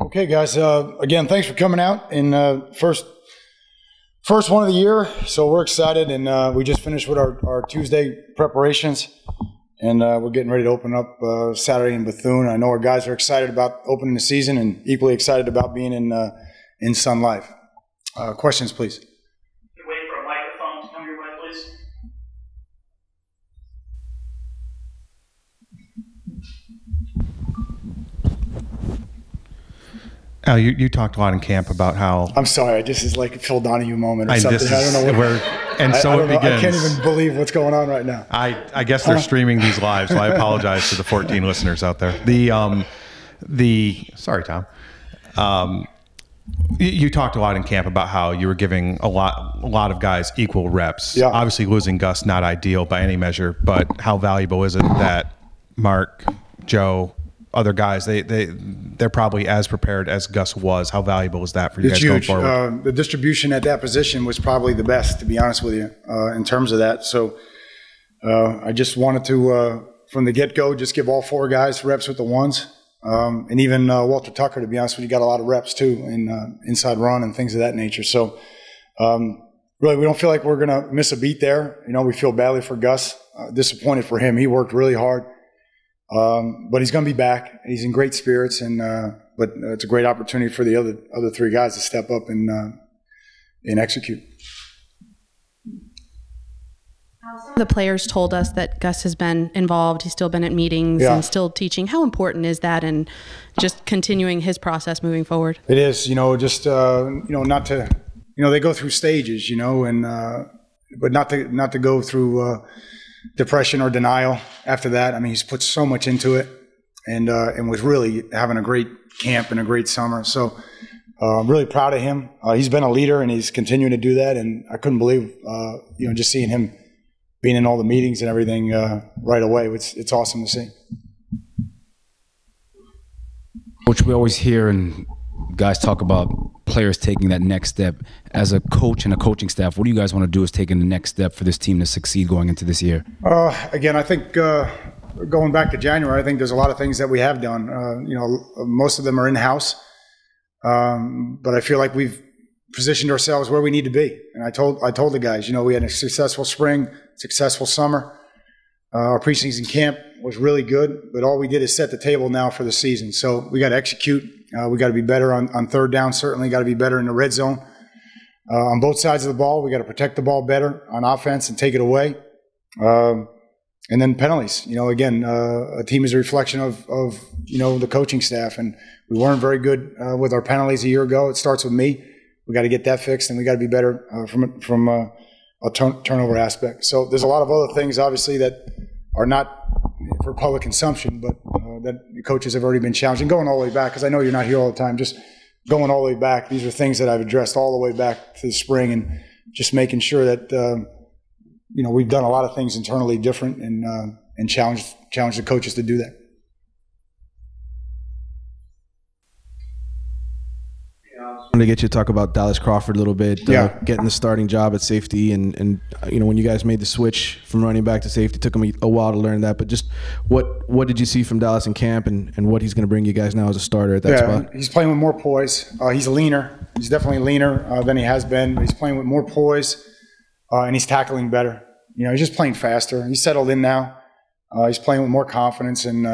Okay, guys. Again, thanks for coming out in first one of the year. So we're excited, and we just finished with our Tuesday preparations, and we're getting ready to open up Saturday in Bethune. I know our guys are excited about opening the season, and equally excited about being in Sun Life. Questions, please. Wait for a microphone to come your way, please. Al, you talked a lot in camp about how... I'm sorry, this is like a Phil Donahue moment or something. I don't know what... it begins. I can't even believe what's going on right now. I guess they're streaming these live, so I apologize to the 14 listeners out there. Sorry, Tom. You talked a lot in camp about how you were giving a lot of guys equal reps. Yeah. Obviously, losing Gus, not ideal by any measure, but how valuable is it that Mark, Joe, other guys, they're probably as prepared as Gus was? How valuable is that for you guys going forward? The distribution at that position was probably the best, to be honest with you, in terms of that. So I just wanted to, from the get-go, just give all four guys reps with the ones. And even Walter Tucker, to be honest with you, got a lot of reps too in inside run and things of that nature. So really, we don't feel like we're going to miss a beat there. You know, we feel badly for Gus, disappointed for him. He worked really hard. But he's going to be back. He's in great spirits, and but it's a great opportunity for the other three guys to step up and execute. The players told us that Gus has been involved. He's still been at meetings and still teaching. How important is that, and just continuing his process moving forward? It is, just not to, they go through stages, and but not to go through. Depression or denial after that. I mean, he's put so much into it, and was really having a great camp and a great summer. So I'm really proud of him. He's been a leader, and he's continuing to do that. And I couldn't believe, just seeing him being in all the meetings and everything right away. It's awesome to see. Coach, we always hear and guys talk about players taking that next step. As a coach and a coaching staff, what do you guys want to do is taking the next step for this team to succeed going into this year? Again, I think going back to January, I think there's a lot of things that we have done. Most of them are in-house, but I feel like we've positioned ourselves where we need to be. And I told the guys, we had a successful spring, successful summer. Our preseason camp was really good, but all we did is set the table now for the season. So we got to execute. We got to be better on third down, certainly got to be better in the red zone. On both sides of the ball, we got to protect the ball better on offense and take it away. And then penalties. Again, a team is a reflection of the coaching staff, and we weren't very good with our penalties a year ago. It starts with me. We got to get that fixed, and we got to be better from a turnover aspect. So there's a lot of other things, obviously, that are not for public consumption, but that the coaches have already been challenged. And going all the way back, because I know you're not here all the time, just going all the way back, these are things that I've addressed all the way back to the spring, and just making sure that we've done a lot of things internally different, and challenge the coaches to do that. I wanted to get you to talk about Dallas Crawford a little bit, getting the starting job at safety, and when you guys made the switch from running back to safety, it took him a while to learn that. But just what did you see from Dallas in camp, and what he's going to bring you guys now as a starter at that spot? He's playing with more poise. He's leaner. He's definitely leaner than he has been. But he's playing with more poise, and he's tackling better. He's just playing faster. He's settled in now. He's playing with more confidence and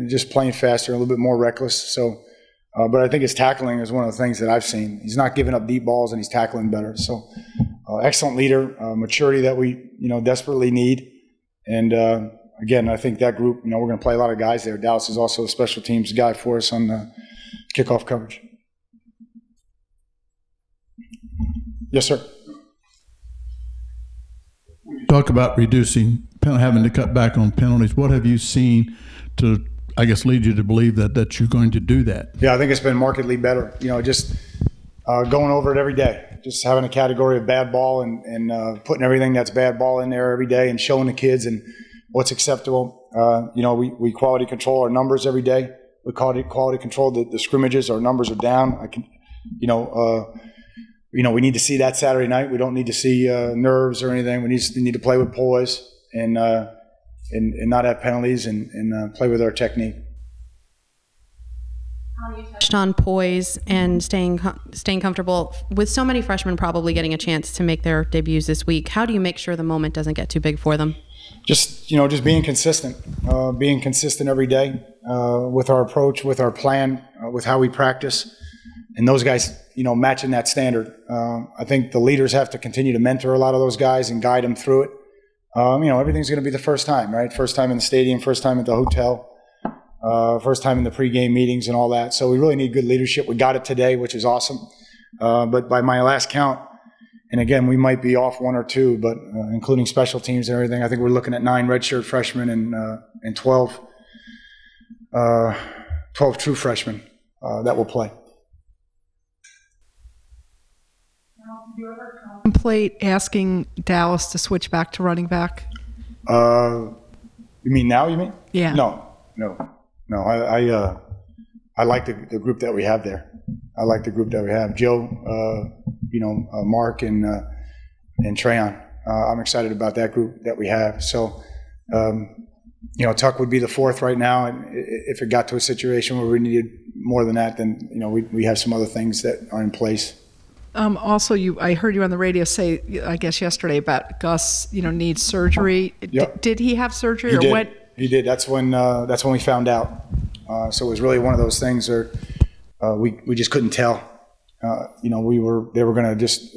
just playing faster, a little bit more reckless. So. But I think his tackling is one of the things that I've seen. He's not giving up deep balls, and he's tackling better. So, excellent leader, maturity that we desperately need. And again, I think that group, we're going to play a lot of guys there. Dallas is also a special teams guy for us on the kickoff coverage. Yes, sir. Talk about reducing, having to cut back on penalties. What have you seen to, I guess, lead you to believe that you're going to do that? Yeah, I think it's been markedly better. Just going over it every day, just having a category of bad ball and putting everything that's bad ball in there every day and showing the kids and what's acceptable. We quality control our numbers every day. We quality control the scrimmages. Our numbers are down. We need to see that Saturday night. We don't need to see nerves or anything. We need to play with poise and not have penalties and play with our technique. You touched on poise and staying comfortable. With so many freshmen probably getting a chance to make their debuts this week, how do you make sure the moment doesn't get too big for them? Just being consistent every day with our approach, with our plan, with how we practice, and those guys, matching that standard. I think the leaders have to continue to mentor a lot of those guys and guide them through it. Everything's going to be the first time, right? First time in the stadium, first time at the hotel, first time in the pregame meetings and all that. So we really need good leadership. We got it today, which is awesome. But by my last count, and again, we might be off one or two, but including special teams and everything, I think we're looking at 9 redshirt freshmen and 12 true freshmen that will play. Do you ever contemplate asking Dallas to switch back to running back? You mean now? You mean? Yeah. No. I like the group that we have there. I like the group that we have. Joe, Mark, and Trayon. I'm excited about that group that we have. So, Tuck would be the 4th right now. And if it got to a situation where we needed more than that, then we have some other things that are in place. Also, I heard you on the radio say, I guess yesterday, about Gus, needs surgery. Yep. Did he have surgery? He or did. what? He did. That's when we found out. So it was really one of those things where we just couldn't tell. They were going to just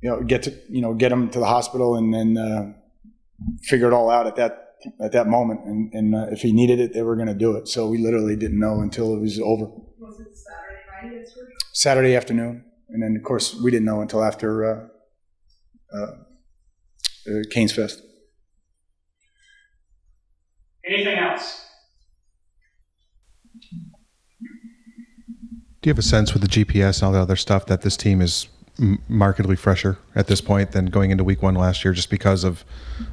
get him to the hospital and then figure it all out at that moment. And if he needed it, they were going to do it. So we literally didn't know until it was over. Was it Saturday night? Saturday afternoon, and then of course we didn't know until after Canes Fest. Anything else? Do you have a sense with the GPS and all the other stuff that this team is markedly fresher at this point than going into week 1 last year, just because of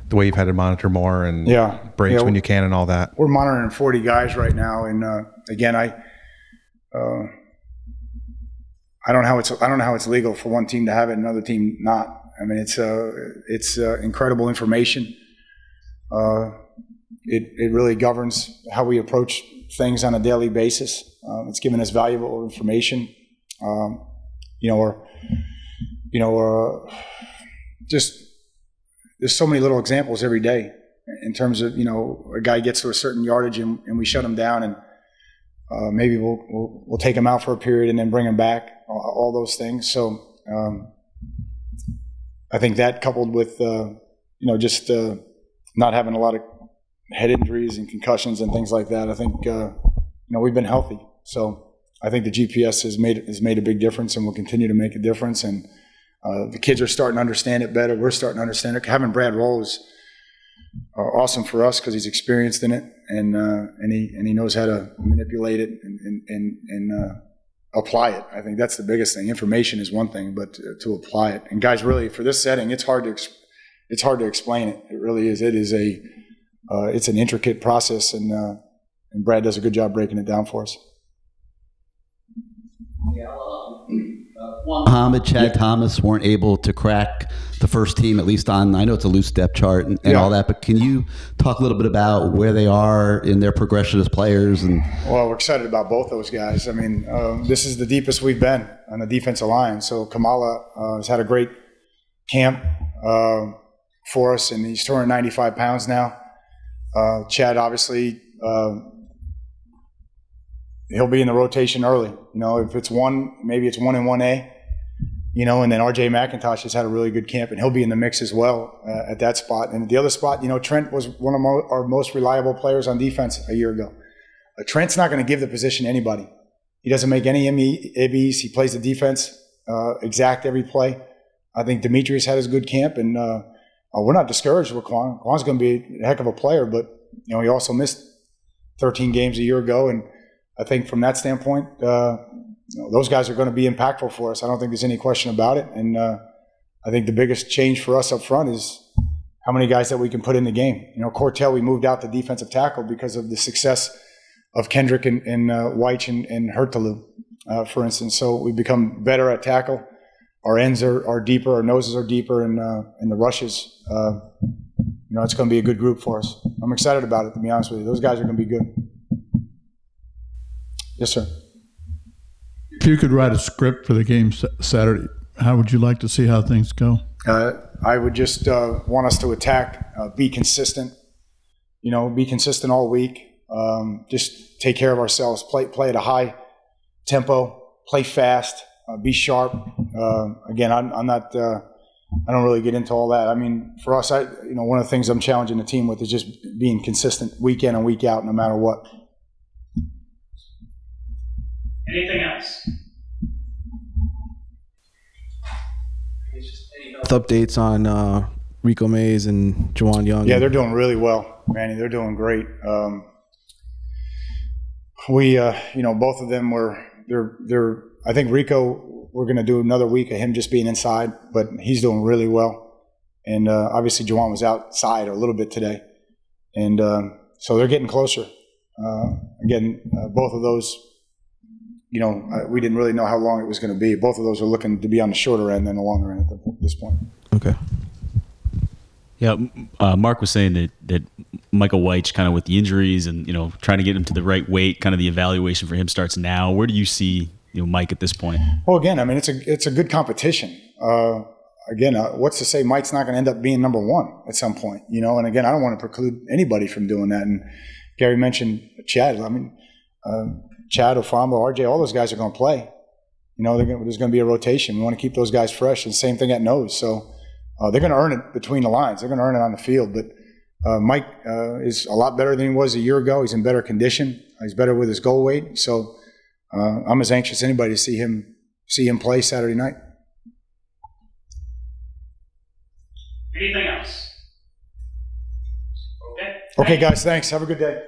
the way you've had to monitor more and breaks when you can and all that? We're monitoring 40 guys right now, and again, I don't know how it's legal for one team to have it and another team not. I mean, it's incredible information. It really governs how we approach things on a daily basis. It's given us valuable information. Just there's so many little examples every day in terms of a guy gets to a certain yardage and we shut him down and. Maybe we'll take him out for a period and then bring him back. All those things. So I think that coupled with just not having a lot of head injuries and concussions and things like that, I think we've been healthy. So I think the GPS has made a big difference and will continue to make a difference. And the kids are starting to understand it better. We're starting to understand it. Having Brad Roll is awesome for us because he's experienced in it and he knows how to manipulate it and apply it. I think that's the biggest thing. Information is one thing, but to apply it. And guys, really for this setting, it's hard to explain it. It really is. It's an intricate process, and Brad does a good job breaking it down for us. Muhammad, Chad Thomas weren't able to crack the first team, at least on, I know it's a loose depth chart and all that, but can you talk a little bit about where they are in their progression as players? Well, we're excited about both those guys. I mean, this is the deepest we've been on the defensive line. So Kamala has had a great camp for us, and he's 295 pounds now. Chad, obviously, he'll be in the rotation early. If it's one, maybe it's 1 and 1A. And then R.J. McIntosh has had a really good camp, and he'll be in the mix as well at that spot. And at the other spot, Trent was one of our most reliable players on defense a year ago. Trent's not going to give the position to anybody. He doesn't make any ABs. He plays the defense exact every play. I think Demetrius had his good camp, and we're not discouraged with Quan. Quan's going to be a heck of a player, but he also missed 13 games a year ago, and I think from that standpoint, those guys are going to be impactful for us. I don't think there's any question about it. And I think the biggest change for us up front is how many guys that we can put in the game. Cortell, we moved out the defensive tackle because of the success of Kendrick and Weich and Hurtalu, for instance. So we've become better at tackle. Our ends are deeper, our noses are deeper, and the rushes, it's going to be a good group for us. I'm excited about it, to be honest with you. Those guys are going to be good. Yes, sir. If you could write a script for the game Saturday, how would you like to see how things go? I would just want us to attack, be consistent, be consistent all week. Just take care of ourselves, play at a high tempo, play fast, be sharp. Again, I'm not, I don't really get into all that. I mean, for us, one of the things I'm challenging the team with is just being consistent week in and week out, no matter what. Anything else? Updates on Rico Mays and Juwan Young? Yeah, they're doing really well, Manny. They're doing great. We, both of them they're. I think Rico, we're going to do another week of him just being inside, but he's doing really well. And obviously, Juwan was outside a little bit today, and so they're getting closer. Again, both of those. We didn't really know how long it was going to be. Both of those are looking to be on the shorter end than the longer end at this point. Okay. Yeah, Mark was saying that Michael Weich, kind of with the injuries and trying to get him to the right weight, kind of the evaluation for him starts now. Where do you see Mike at this point? Well, again, I mean it's a good competition. What's to say Mike's not going to end up being number one at some point? And again, I don't want to preclude anybody from doing that. And Gary mentioned Chad. I mean. Chad, Ofamba, RJ, all those guys are going to play. There's going to be a rotation. We want to keep those guys fresh. And same thing at nose. So they're going to earn it between the lines. They're going to earn it on the field. But Mike is a lot better than he was a year ago. He's in better condition. He's better with his goal weight. So I'm as anxious as anybody to see him play Saturday night. Anything else? Okay. Okay, guys. Thanks. Have a good day.